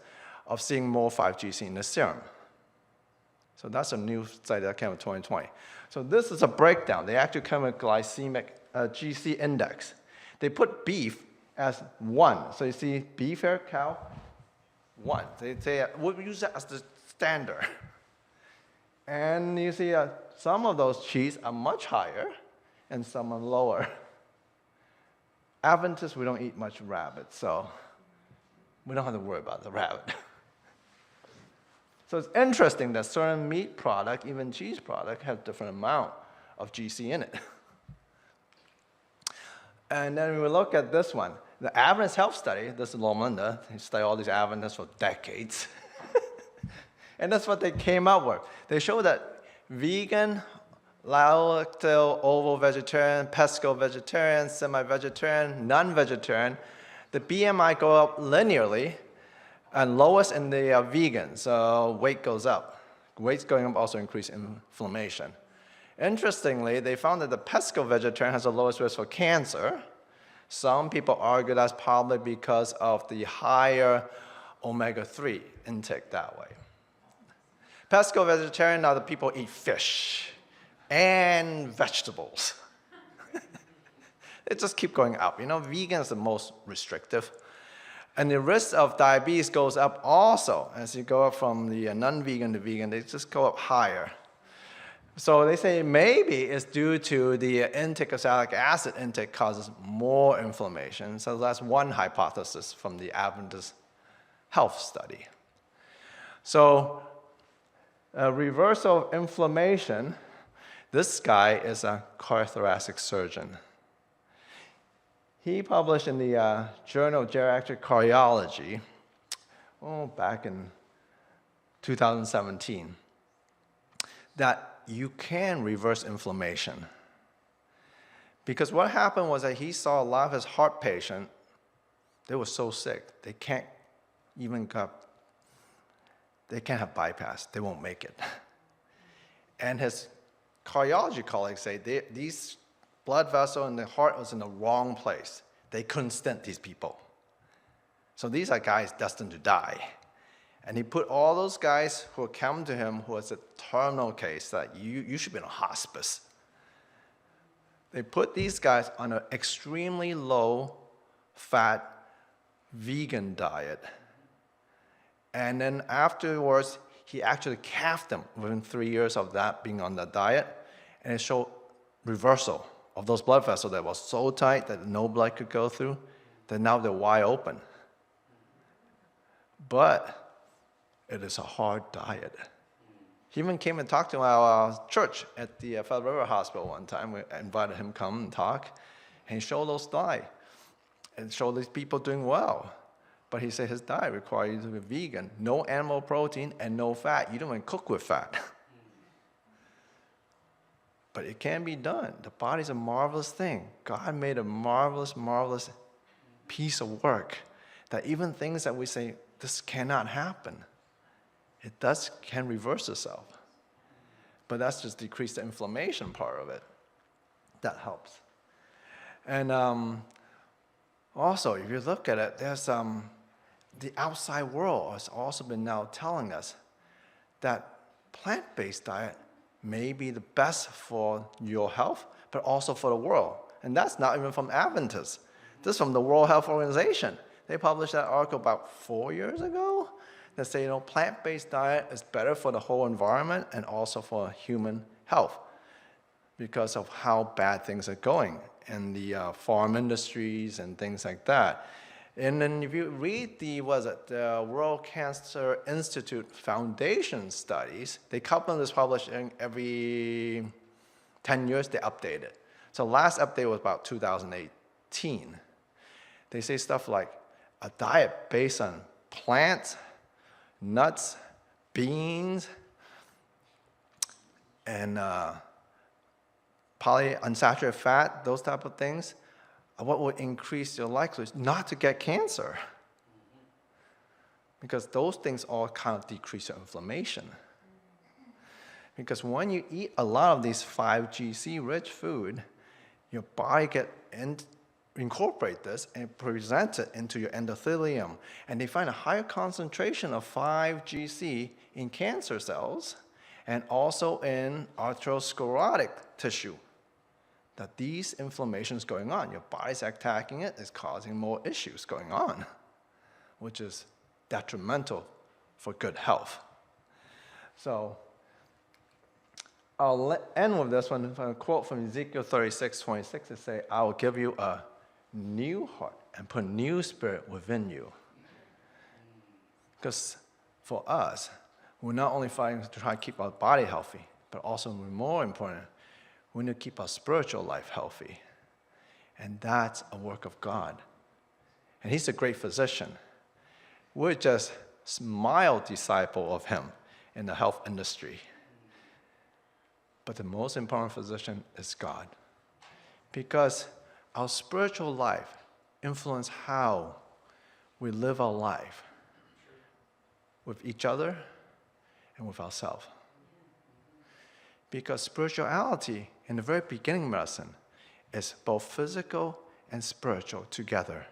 of seeing more 5-GC in the serum. So that's a new study that came in 2020. So this is a breakdown. They actually come with glycemic GC index. They put beef as 1. So you see beef here, cow, 1. They say we'll use that as the standard. And you see some of those cheese are much higher and some are lower. Adventists, we don't eat much rabbit, so we don't have to worry about the rabbit. So it's interesting that certain meat product, even cheese product, have different amount of GC in it. And then we look at this one. The Adventist Health Study, this is Loma Linda, they study all these Adventists for decades. And that's what they came up with. They showed that vegan, lacto, ovo vegetarian, pesco vegetarian, semi-vegetarian, non-vegetarian, the BMI go up linearly, and lowest in the vegan, so weight goes up. Weight's going up also increase inflammation. Interestingly, they found that the pesco vegetarian has the lowest risk for cancer. Some people argue that's probably because of the higher omega-3 intake that way. Pesco vegetarian are the people eat fish and vegetables. They just keep going up. You know, vegan is the most restrictive. And the risk of diabetes goes up also. As you go up from the non-vegan to vegan, they just go up higher. So they say maybe it's due to the intake of salicylic acid intake causes more inflammation. So that's one hypothesis from the Adventist Health Study. So a reversal of inflammation, this guy is a cardiothoracic surgeon. He published in the Journal of Geriatric Cardiology, back in 2017, that you can reverse inflammation. Because what happened was that he saw a lot of his heart patients, they were so sick, they can't have bypass, they won't make it. And his cardiology colleagues say these blood vessel in the heart was in the wrong place. They couldn't stent these people. So these are guys destined to die. And he put all those guys who come to him who was a terminal case that you should be in a hospice. They put these guys on an extremely low fat vegan diet. And then afterwards, he actually calved them within 3 years of that being on that diet. And it showed reversal of those blood vessels that was so tight that no blood could go through, that now they're wide open. But it is a hard diet. He even came and talked to our church at the Federal River Hospital one time. We invited him to come and talk, and he showed those diet and showed these people doing well. But he said his diet required you to be vegan, no animal protein and no fat. You don't even cook with fat. But it can be done. The body's a marvelous thing. God made a marvelous, marvelous piece of work that even things that we say, this cannot happen, it can reverse itself. But that's just decrease the inflammation part of it. That helps. And also, if you look at it, there's the outside world has also been now telling us that plant-based diet may be the best for your health, but also for the world. And that's not even from Adventists. This is from the World Health Organization. They published that article about 4 years ago that say, plant-based diet is better for the whole environment and also for human health. because of how bad things are going in the farm industries and things like that. And then if you read the World Cancer Institute Foundation studies, they couple this publishing every 10 years, they update it. So last update was about 2018. They say stuff like a diet based on plants, nuts, beans, and polyunsaturated fat, those type of things, what will increase your likelihood not to get cancer. Because those things all kind of decrease your inflammation. Because when you eat a lot of these 5GC rich food, your body incorporate this and present it into your endothelium. And they find a higher concentration of 5GC in cancer cells and also in atherosclerotic tissue. That these inflammations going on, your body's attacking it, is causing more issues going on, which is detrimental for good health. So I'll end with this one, a quote from Ezekiel 36:26 to say, I will give you a new heart and put new spirit within you. Because for us, we're not only fighting to try to keep our body healthy, but also more important, we need to keep our spiritual life healthy. And that's a work of God. And he's a great physician. We're just mild disciple of him in the health industry. But the most important physician is God. Because our spiritual life influences how we live our life with each other and with ourselves. Because spirituality, in the very beginning of medicine, is both physical and spiritual together.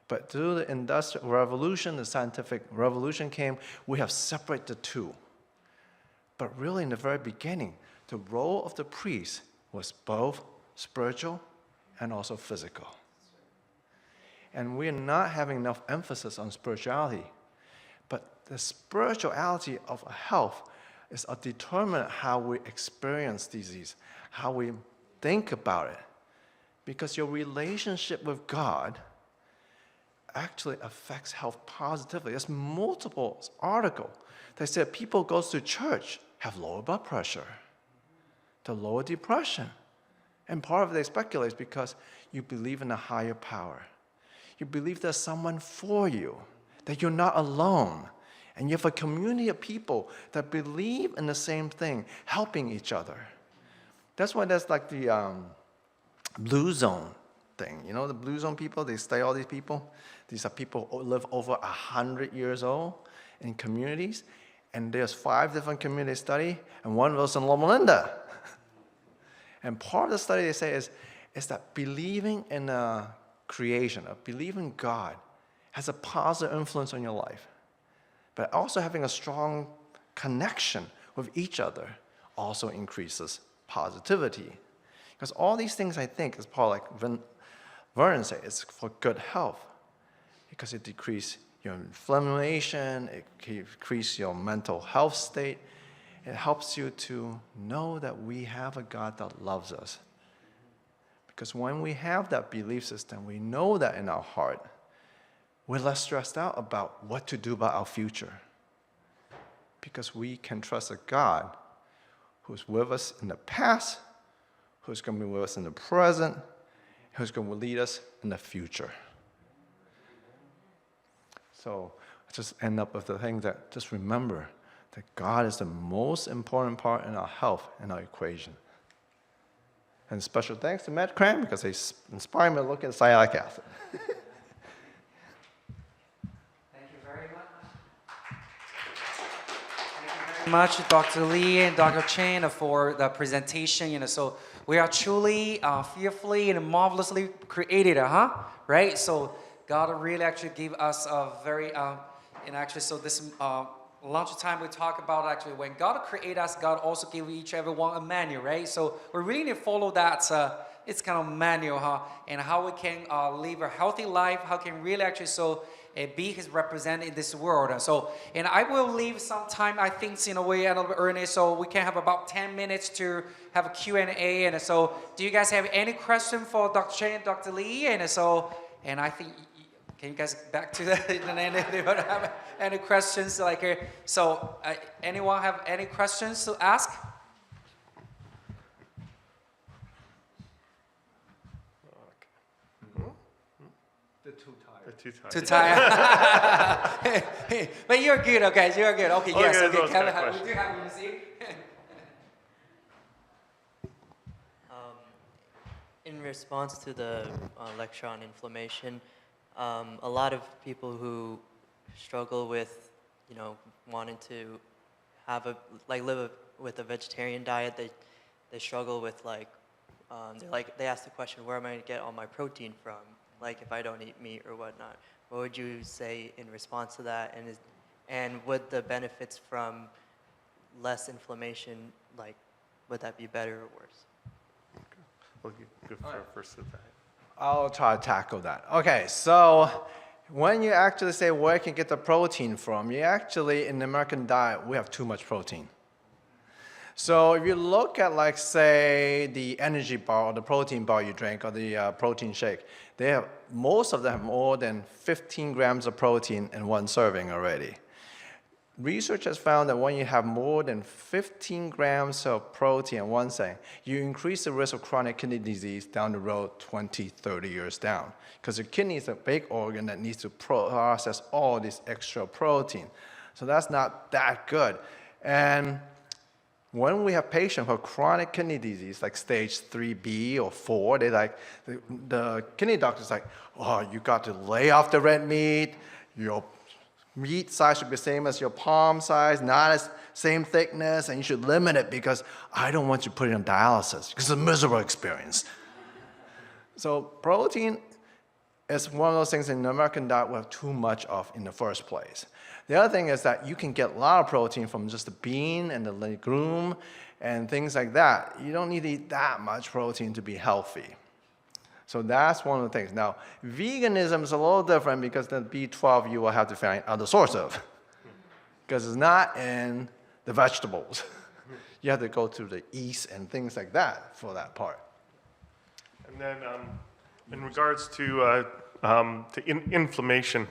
But through the Industrial Revolution, the scientific revolution came, we have separated the two. But really, in the very beginning, the role of the priest was both spiritual and also physical. And we're not having enough emphasis on spirituality. But the spirituality of health is a determinant how we experience disease, how we think about it. Because your relationship with God actually affects health positively. There's multiple articles that say people go to church have lower blood pressure, to lower depression. And part of it, they speculate, is because you believe in a higher power. You believe there's someone for you, that you're not alone. And you have a community of people that believe in the same thing, helping each other. That's why there's like the blue zone thing. You know, the blue zone people, they study all these people. These are people who live over 100 years old in communities. And there's 5 different community study, and one was in Loma Linda. And part of the study they say is that believing in creation, believing in God, has a positive influence on your life. But also having a strong connection with each other also increases positivity. Because all these things, I think, is part like Vernon said, it's for good health. Because it decreases your inflammation, it decreases your mental health state. It helps you to know that we have a God that loves us. Because when we have that belief system, we know that in our heart, we're less stressed out about what to do about our future. Because we can trust a God who's with us in the past, who's going to be with us in the present, who's going to lead us in the future. So I just end up with the thing that just remember that God is the most important part in our health and our equation. And special thanks to Matt Cram because they inspired me to look at sialic acid. Much, Dr. Lee and Dr. Chen, for the presentation. So we are truly fearfully and marvelously created, right? So God really actually gave us a very, and actually, so this lunch time we talk about actually when God created us, God also gave each everyone a manual, right? So we really need to follow that. It's kind of manual, and how we can live a healthy life, how can really actually be his representative in this world. So, and I will leave some time, I think, in a way, a little bit early, so we can have about 10 minutes to have a Q&A. And so, do you guys have any question for Dr. Chen and Dr. Lee? And so, and I think, can you guys back to that? Anyone have any questions? Anyone have any questions to ask? Too tired. But you're good, okay? You're good. Okay, yes. Okay, Okay, those kind of Kevin, we questions. do have you see. In response to the lecture on inflammation, a lot of people who struggle with, wanting to live with a vegetarian diet, they struggle with they ask the question, where am I going to get all my protein from? Like if I don't eat meat or whatnot. What would you say in response to that? And would the benefits from less inflammation, would that be better or worse? Well, you go first with that. I'll try to tackle that. Okay, so when you actually say where you can get the protein from, you actually, in the American diet, we have too much protein. So if you look at, say, the energy bar or the protein bar you drink or the protein shake, most of them have more than 15 grams of protein in one serving already. Research has found that when you have more than 15 grams of protein in one serving, you increase the risk of chronic kidney disease down the road 20, 30 years down. Because the kidney is a big organ that needs to process all this extra protein. So that's not that good. And when we have patients who have chronic kidney disease, like stage 3B or 4, the kidney doctor's like, oh, you got to lay off the red meat. Your meat size should be the same as your palm size, not as same thickness, and you should limit it because I don't want you to put it on dialysis because it's a miserable experience. So protein is one of those things in the American diet we have too much of in the first place. The other thing is that you can get a lot of protein from just the bean and the legume and things like that. You don't need to eat that much protein to be healthy. So that's one of the things. Now, veganism is a little different because the B12 you will have to find other source of because it's not in the vegetables. You have to go to the yeast and things like that for that part. And then in regards to inflammation,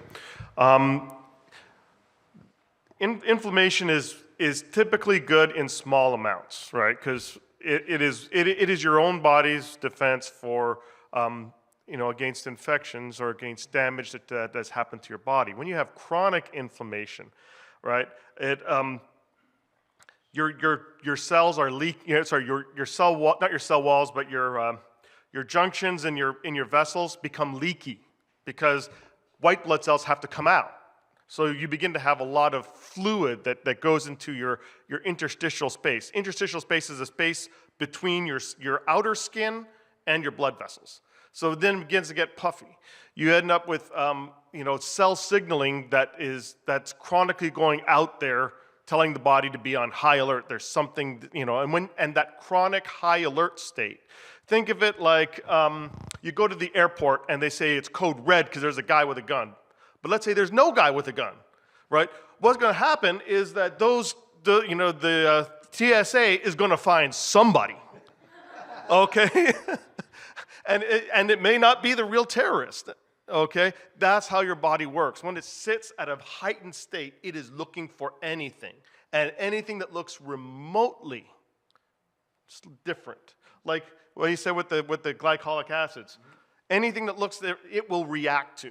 inflammation is typically good in small amounts, right? Because it is your own body's defense for against infections or against damage that's happened to your body. When you have chronic inflammation, right? Your cells are leaking. Your cell wall, not your cell walls, but your junctions in your vessels become leaky because white blood cells have to come out. So you begin to have a lot of fluid that goes into your interstitial space. Interstitial space is a space between your outer skin and your blood vessels. So then it begins to get puffy. You end up with cell signaling that's chronically going out there, telling the body to be on high alert. There's something, and that chronic high alert state. Think of it like you go to the airport and they say it's code red because there's a guy with a gun. But let's say there's no guy with a gun, right? What's going to happen is that the TSA is going to find somebody, okay? and it may not be the real terrorist, okay? That's how your body works. When it sits at a heightened state, it is looking for anything. And anything that looks remotely different. Like what you said with the glycolic acids. Anything that looks there, it will react to,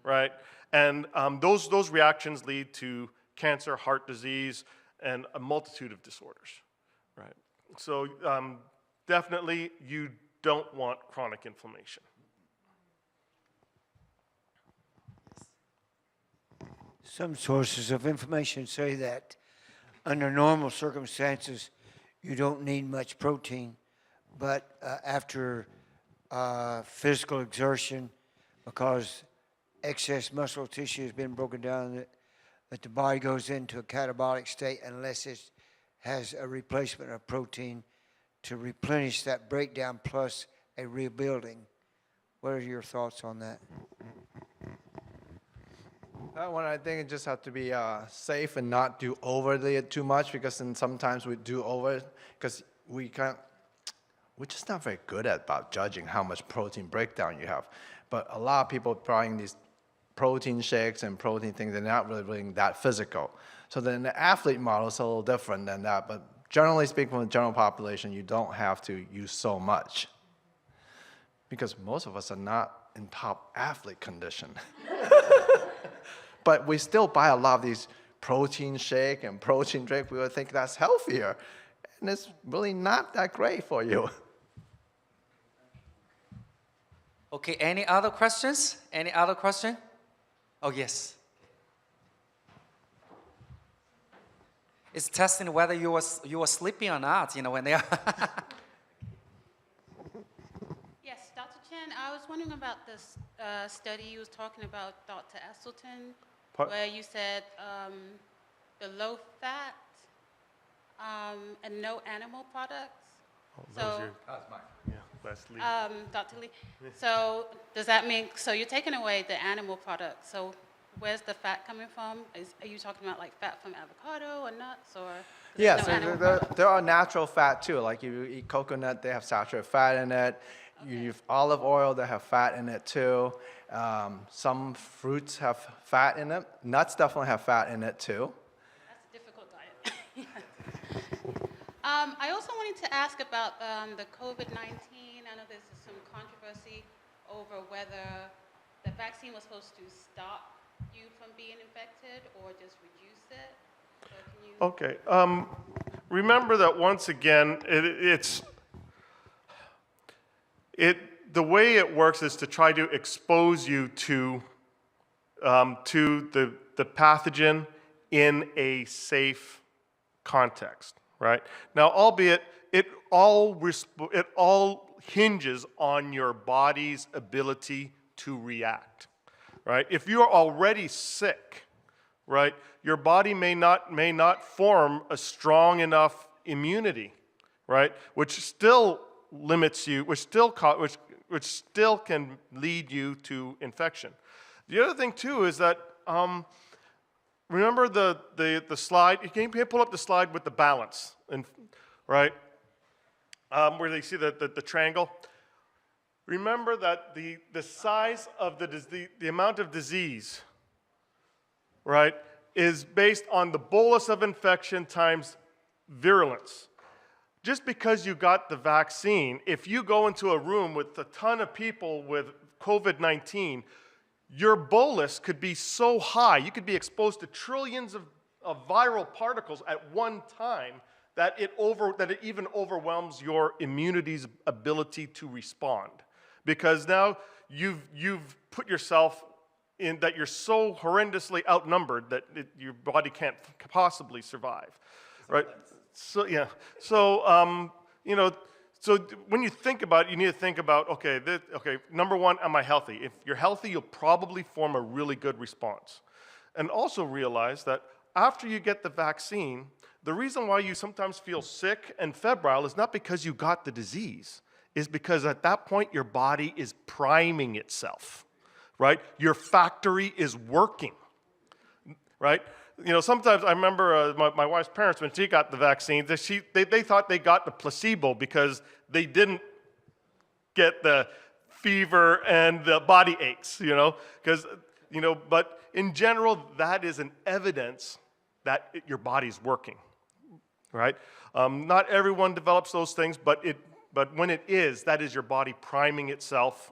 right? And those reactions lead to cancer, heart disease, and a multitude of disorders, right? So definitely you don't want chronic inflammation. Some sources of information say that under normal circumstances, you don't need much protein, but after physical exertion, because excess muscle tissue has been broken down, that the body goes into a catabolic state unless it has a replacement of protein to replenish that breakdown plus a rebuilding. What are your thoughts on that? That one, I think it just have to be safe and not do overly too much, because then sometimes we do over, because we're just not very good at about judging how much protein breakdown you have. But a lot of people trying these protein shakes and protein things, they're not really that physical. So then the athlete model is a little different than that. But generally speaking, from the general population, you don't have to use so much, because most of us are not in top athlete condition. But we still buy a lot of these protein shake and protein drink. We would think that's healthier. And it's really not that great for you. Okay, any other questions? Any other question? Oh, yes. It's testing whether you were sleeping or not, when they are. Yes, Dr. Chen, I was wondering about this study you was talking about, Dr. Esselton, where you said the low fat and no animal products. That's mine. Yeah, that's Lee. Dr. Lee, so does that mean, so you're taking away the animal products, so where's the fat coming from? Are you talking about like fat from avocado or nuts, or? Yes, no animal there are natural fat too. Like if you eat coconut, they have saturated fat in it. You use olive oil, they have fat in it too. Some fruits have fat in it. Nuts definitely have fat in it too. That's a difficult diet. I also wanted to ask about the COVID-19. I know there's some controversy over whether the vaccine was supposed to stop you from being infected or just reduce it. So can you... Okay. Remember that once again, the way it works is to try to expose you to the pathogen in a safe context, right? Now, albeit it all hinges on your body's ability to react, right? If you are already sick, right, your body may not form a strong enough immunity, right, which still limits you, which still can lead you to infection. The other thing too is that remember the slide. Can you pull up the slide with the balance, and right, where they see the triangle. Remember that the size of the amount of disease, right, is based on the bolus of infection times virulence. Just because you got the vaccine, if you go into a room with a ton of people with COVID-19, your bolus could be so high, you could be exposed to trillions of viral particles at one time that it even overwhelms your immunity's ability to respond. Because now you've put yourself in that you're so horrendously outnumbered that your body can't possibly survive, right? So yeah, so so when you think about it, you need to think about okay, number one, am I healthy? If you're healthy, you'll probably form a really good response, and also realize that after you get the vaccine, the reason why you sometimes feel sick and febrile is not because you got the disease, is because at that point your body is priming itself, right? Your factory is working, right? Sometimes I remember my wife's parents, when she got the vaccine, they thought they got the placebo because they didn't get the fever and the body aches, but in general, that is an evidence that your body's working, right? Not everyone develops those things, but when it is, that is your body priming itself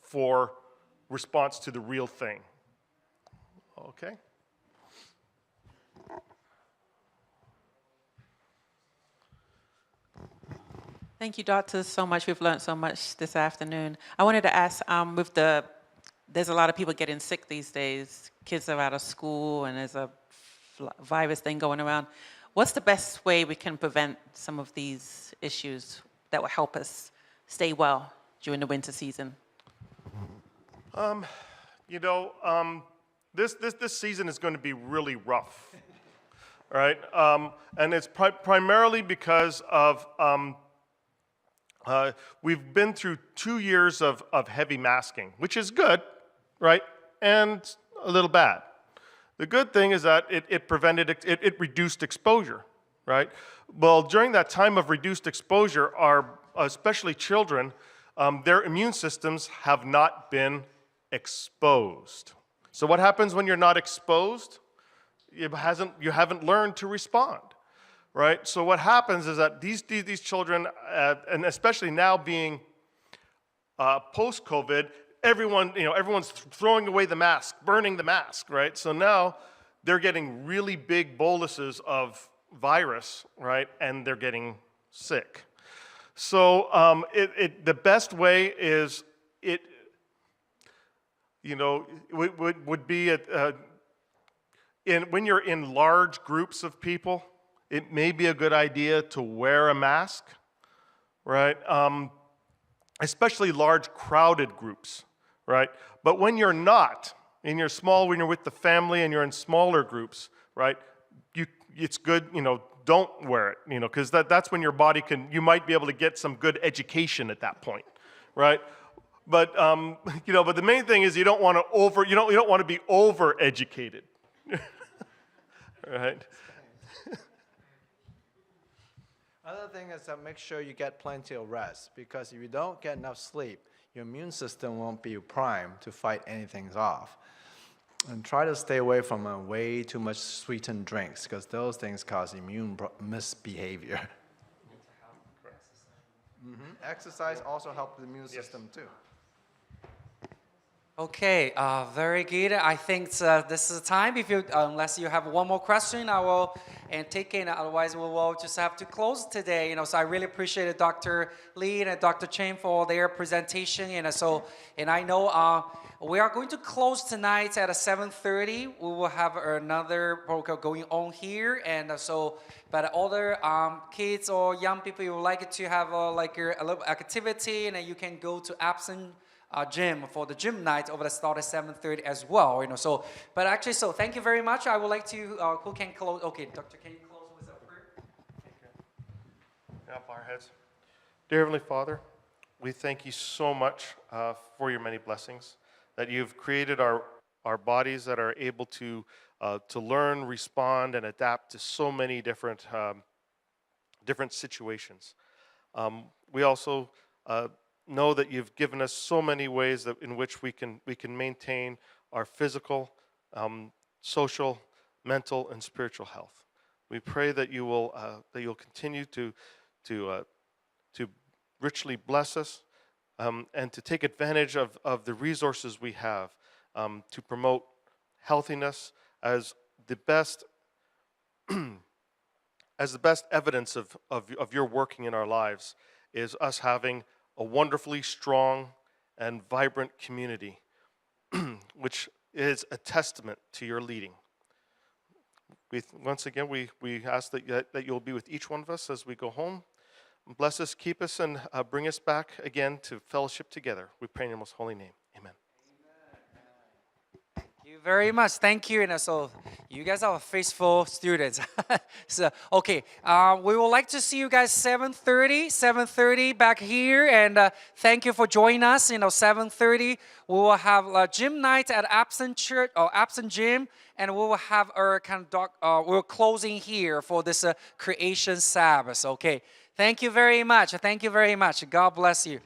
for response to the real thing, okay? Thank you, doctors, so much. We've learned so much this afternoon. I wanted to ask, there's a lot of people getting sick these days. Kids are out of school, and there's a virus thing going around. What's the best way we can prevent some of these issues that will help us stay well during the winter season? This season is going to be really rough, right? And it's primarily because of we've been through 2 years of heavy masking, which is good, right? And a little bad. The good thing is that it reduced exposure, right? Well, during that time of reduced exposure, especially children, their immune systems have not been exposed. So what happens when you're not exposed? You haven't learned to respond, right? So what happens is that these children, and especially now being post-COVID, everyone's throwing away the mask, burning the mask, right? So now they're getting really big boluses of virus, right? And they're getting sick. So the best way is would be when you're in large groups of people, it may be a good idea to wear a mask, right? Especially large crowded groups, right? But when you're not, when you're with the family and you're in smaller groups, right? It's good, don't wear it, because that's when your body you might be able to get some good education at that point, right? But but the main thing is you don't want to be over-educated, right? Another thing is that make sure you get plenty of rest, because if you don't get enough sleep, your immune system won't be primed to fight anything off. And try to stay away from way too much sweetened drinks, because those things cause immune misbehavior. Exercise also helps the immune system too. Okay, very good. I think this is the time. Unless you have one more question, I will take it. Otherwise, we will just have to close today. So I really appreciate Dr. Lee and Dr. Chen for their presentation. And I know we are going to close tonight at 7:30. We will have another program going on here, but other kids or young people, you would like to have a little activity, and then you can go to Absent gym for the gym night over the start at 7:30 as well. Thank you very much. I would like to who can close? Okay, Doctor, can you close with a prayer? Yeah, bow our heads. Dear Heavenly Father, we thank you so much for your many blessings, that you've created our bodies that are able to learn, respond, and adapt to so many different situations. We also know that you've given us so many ways in which we can maintain our physical, social, mental, and spiritual health. We pray that you'll continue to richly bless us, and to take advantage of the resources we have to promote healthiness as the best evidence of your working in our lives is us having a wonderfully strong and vibrant community, which is a testament to your leading. Once again, we ask that you'll be with each one of us as we go home. Bless us, keep us, and bring us back again to fellowship together. We pray in your most holy name. Amen. Thank you very much. Thank you. And so you guys are faithful students. We would like to see you guys 7:30 back here. And thank you for joining us. 7:30 we will have a gym night at Absent Church or Absent Gym, and we will have our we're closing here for this creation Sabbath. Okay. Thank you very much. Thank you very much. God bless you.